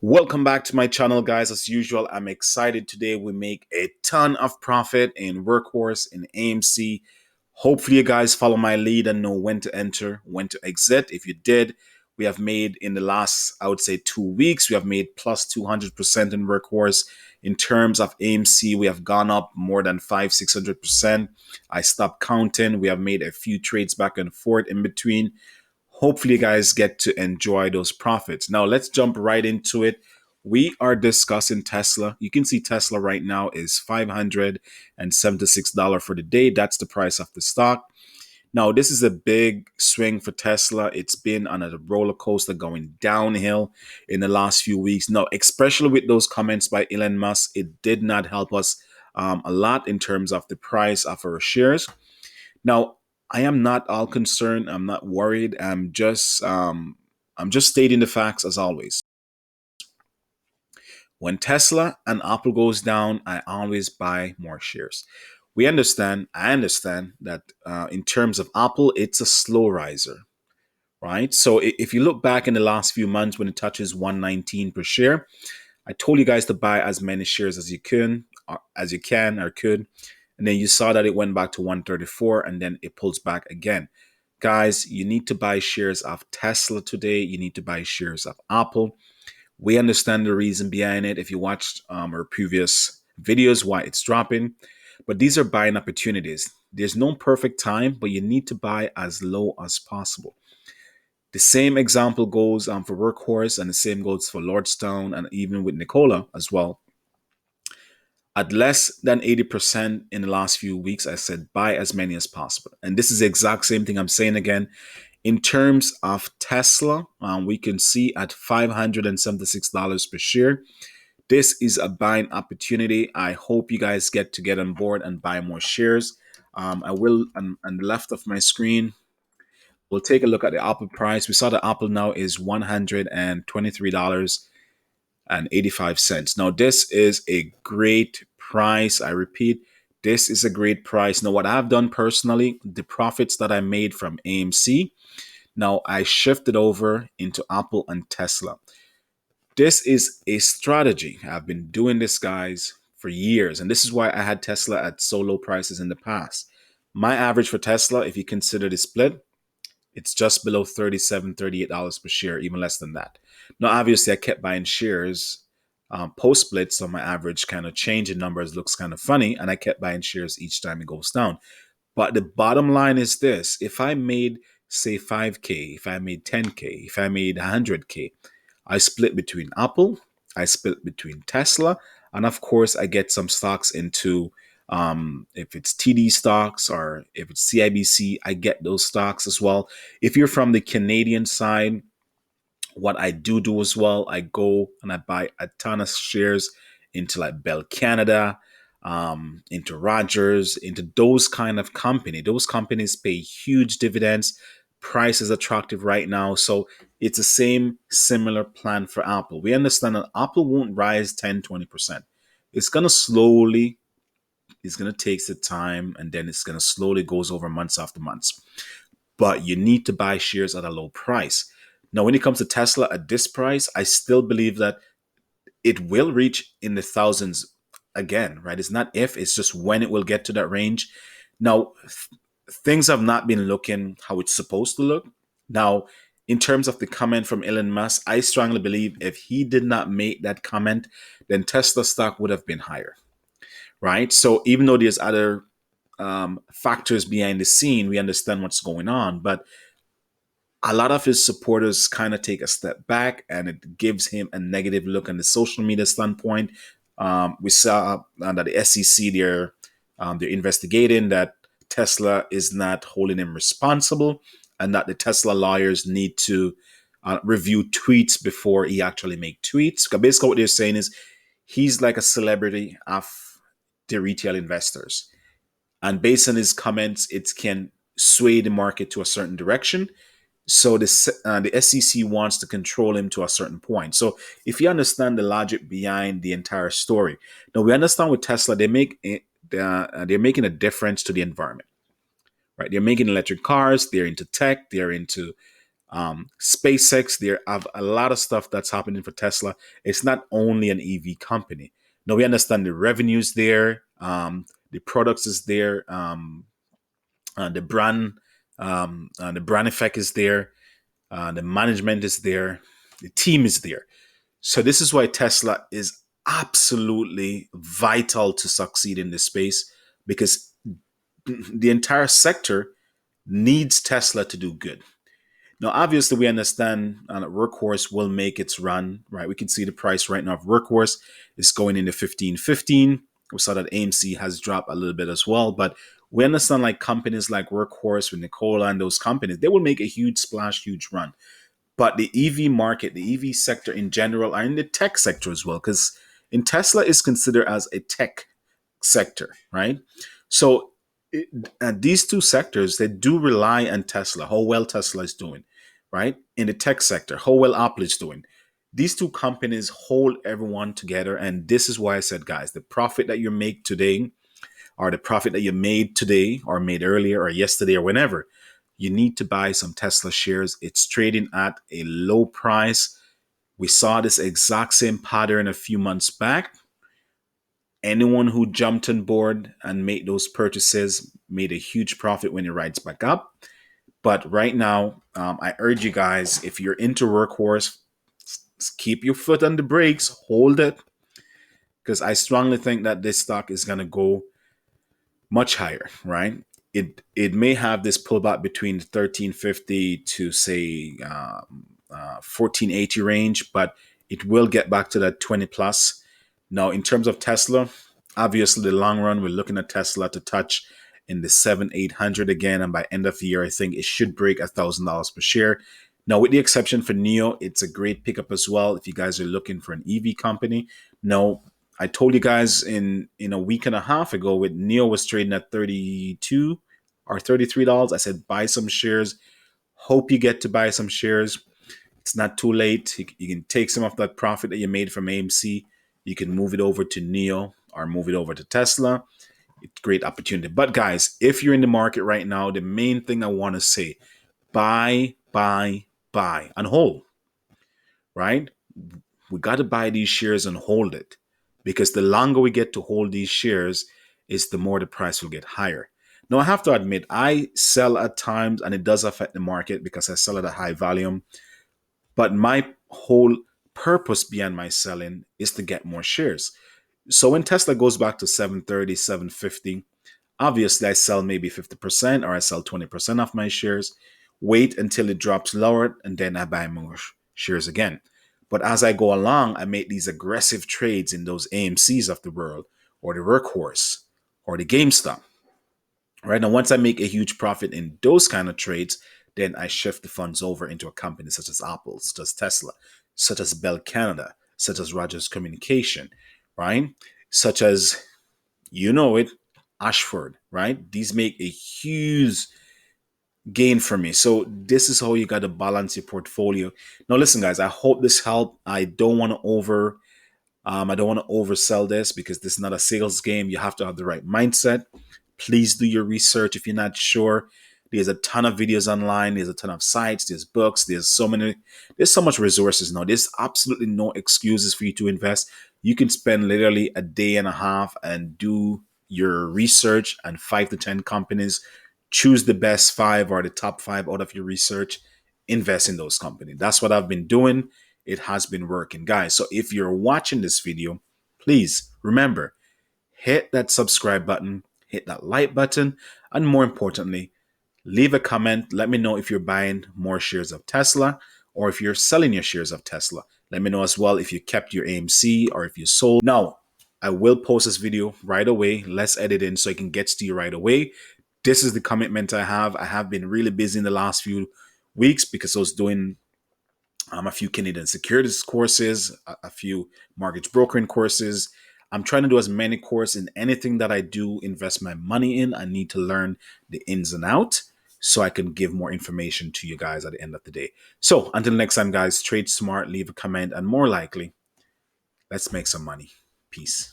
Welcome back to my channel, guys. As usual, I'm excited today. We make a ton of profit in Workhorse, in AMC. Hopefully, you guys follow my lead and know when to enter, when to exit. If you did, we have made in the last, I would say, 2 weeks, we have made plus 200% in Workhorse. In terms of AMC, we have gone up more than 600%. I stopped counting. We have made a few trades back and forth in between. Hopefully, you guys get to enjoy those profits. Now, let's jump right into it. We are discussing Tesla. You can see Tesla right now is $576 for the day. That's the price of the stock. Now, this is a big swing for Tesla. It's been on a roller coaster going downhill in the last few weeks. Now, especially with those comments by Elon Musk, it did not help us a lot in terms of the price of our shares. Now, I am not all concerned. I'm not worried. I'm just stating the facts as always. When Tesla and Apple goes down, I always buy more shares. I understand that in terms of Apple, it's a slow riser, right? So if you look back in the last few months when it touches 119 per share, I told you guys to buy as many shares as you can, or could. And then you saw that it went back to 134 and then it pulls back again. Guys, you need to buy shares of Tesla today. You need to buy shares of Apple. We understand the reason behind it. If you watched our previous videos, why it's dropping. But these are buying opportunities. There's no perfect time, but you need to buy as low as possible. The same example goes for Workhorse, and the same goes for Lordstown, and even with Nikola as well. At less than 80% in the last few weeks, I said buy as many as possible. And this is the exact same thing I'm saying again. In terms of Tesla, we can see at $576 per share. This is a buying opportunity. I hope you guys get on board and buy more shares. I will, on the left of my screen, we'll take a look at the Apple price. We saw the Apple now is $123.85. Now, this is a great price. I repeat, this is a great price. Now, what I've done personally, the profits that I made from AMC, now I shifted over into Apple and Tesla. This is a strategy. I've been doing this, guys, for years. And this is why I had Tesla at so low prices in the past. My average for Tesla, if you consider the split, it's just below $37, $38 per share, even less than that. Now, obviously, I kept buying shares post split, so my average kind of change in numbers looks kind of funny, and I kept buying shares each time it goes down. But the bottom line is this: if I made, say, 5K, if I made 10K, if I made 100K, I split between Apple, I split between Tesla, and of course, I get some stocks into if it's TD stocks or if it's CIBC, I get those stocks as well. If you're from the Canadian side, what I do as well, I go and I buy a ton of shares into like Bell Canada, into Rogers, into those kind of company. Those companies pay huge dividends. Price is attractive right now. So it's the same similar plan for Apple. We understand that Apple won't rise 10, 20%. It's going to slowly, it's going to take the time, and then it's going to slowly goes over months after months. But you need to buy shares at a low price. Now, when it comes to Tesla at this price, I still believe that it will reach in the thousands again, right? It's not if, it's just when it will get to that range. Now, things have not been looking how it's supposed to look. Now, in terms of the comment from Elon Musk, I strongly believe if he did not make that comment, then Tesla stock would have been higher, right? So even though there's other factors behind the scene, we understand what's going on, but a lot of his supporters kind of take a step back, and it gives him a negative look on the social media standpoint. We saw that the SEC, they're investigating that Tesla is not holding him responsible, and that the Tesla lawyers need to review tweets before he actually make tweets. Because basically what they're saying is he's like a celebrity of the retail investors. And based on his comments, it can sway the market to a certain direction. So the SEC wants to control him to a certain point. So if you understand the logic behind the entire story, now we understand with Tesla, they're making a difference to the environment, right? They're making electric cars. They're into tech. They're into SpaceX. There have a lot of stuff that's happening for Tesla. It's not only an EV company. Now we understand the revenues there, the products is there, the brand effect is there, the management is there, the team is there. So this is why Tesla is absolutely vital to succeed in this space, because the entire sector needs Tesla to do good. Now, obviously, we understand that Workhorse will make its run, right? We can see the price right now of Workhorse is going into 15.15. We saw that AMC has dropped a little bit as well, but we understand like companies like Workhorse with Nikola and those companies, they will make a huge splash, huge run. But the EV market, the EV sector in general, are in the tech sector as well, because in Tesla is considered as a tech sector, right? So these two sectors, they do rely on Tesla, how well Tesla is doing, right? In the tech sector, how well Apple is doing. These two companies hold everyone together. And this is why I said, guys, the profit that you make today, or the profit that you made today or made earlier or yesterday or whenever, you need to buy some Tesla shares. It's trading at a low price. We saw this exact same pattern a few months back. Anyone who jumped on board and made those purchases made a huge profit when it rides back up. But right now, I urge you guys, if you're into Workhorse, keep your foot on the brakes, hold it, because I strongly think that this stock is going to go much higher, right? It may have this pullback between 1350 to say 1480 range, but it will get back to that 20 plus. Now, in terms of Tesla, obviously the long run, we're looking at Tesla to touch in the 7-800 again, and by end of the year, I think it should break $1,000 per share. Now, with the exception for NIO, it's a great pickup as well if you guys are looking for an EV company. Now, I told you guys in a week and a half ago, with NIO was trading at 32 or $33. I said buy some shares. Hope you get to buy some shares. It's not too late. You can take some of that profit that you made from AMC. You can move it over to NIO or move it over to Tesla. It's a great opportunity. But guys, if you're in the market right now, the main thing I want to say, buy, and hold, right? We got to buy these shares and hold it, because the longer we get to hold these shares is the more the price will get higher. Now, I have to admit, I sell at times and it does affect the market because I sell at a high volume. But my whole purpose behind my selling is to get more shares. So when Tesla goes back to 730, 750, obviously I sell maybe 50% or I sell 20% of my shares, wait until it drops lower, and then I buy more shares again. But as I go along, I make these aggressive trades in those AMCs of the world, or the Workhorse, or the GameStop. Right now, once I make a huge profit in those kind of trades, then I shift the funds over into a company such as Apple, such as Tesla, such as Bell Canada, such as Rogers Communication, right? Such as, you know it, Ashford, right? These make a huge gain for me. So this is how you got to balance your portfolio. Now, listen, guys, I hope this helped. I don't want to oversell this, because this is not a sales game. You have to have the right mindset. Please do your research if you're not sure. There's a ton of videos online. There's a ton of sites. There's books. There's so much resources now. There's absolutely no excuses for you to invest. You can spend literally a day and a half and do your research and 5 to 10 companies. Choose the best 5 or the top 5 out of your research. Invest in those companies. That's what I've been doing. It has been working, guys. So if you're watching this video, please remember, hit that subscribe button, hit that like button, and more importantly, leave a comment. Let me know if you're buying more shares of Tesla or if you're selling your shares of Tesla. Let me know as well if you kept your AMC or if you sold. Now, I will post this video right away. Let's edit in so it can get to you right away. This is the commitment I have. I have been really busy in the last few weeks because I was doing a few Canadian securities courses, a few mortgage brokering courses. I'm trying to do as many courses in anything that I do invest my money in. I need to learn the ins and outs so I can give more information to you guys at the end of the day. So until next time, guys, trade smart, leave a comment, and more likely, let's make some money. Peace.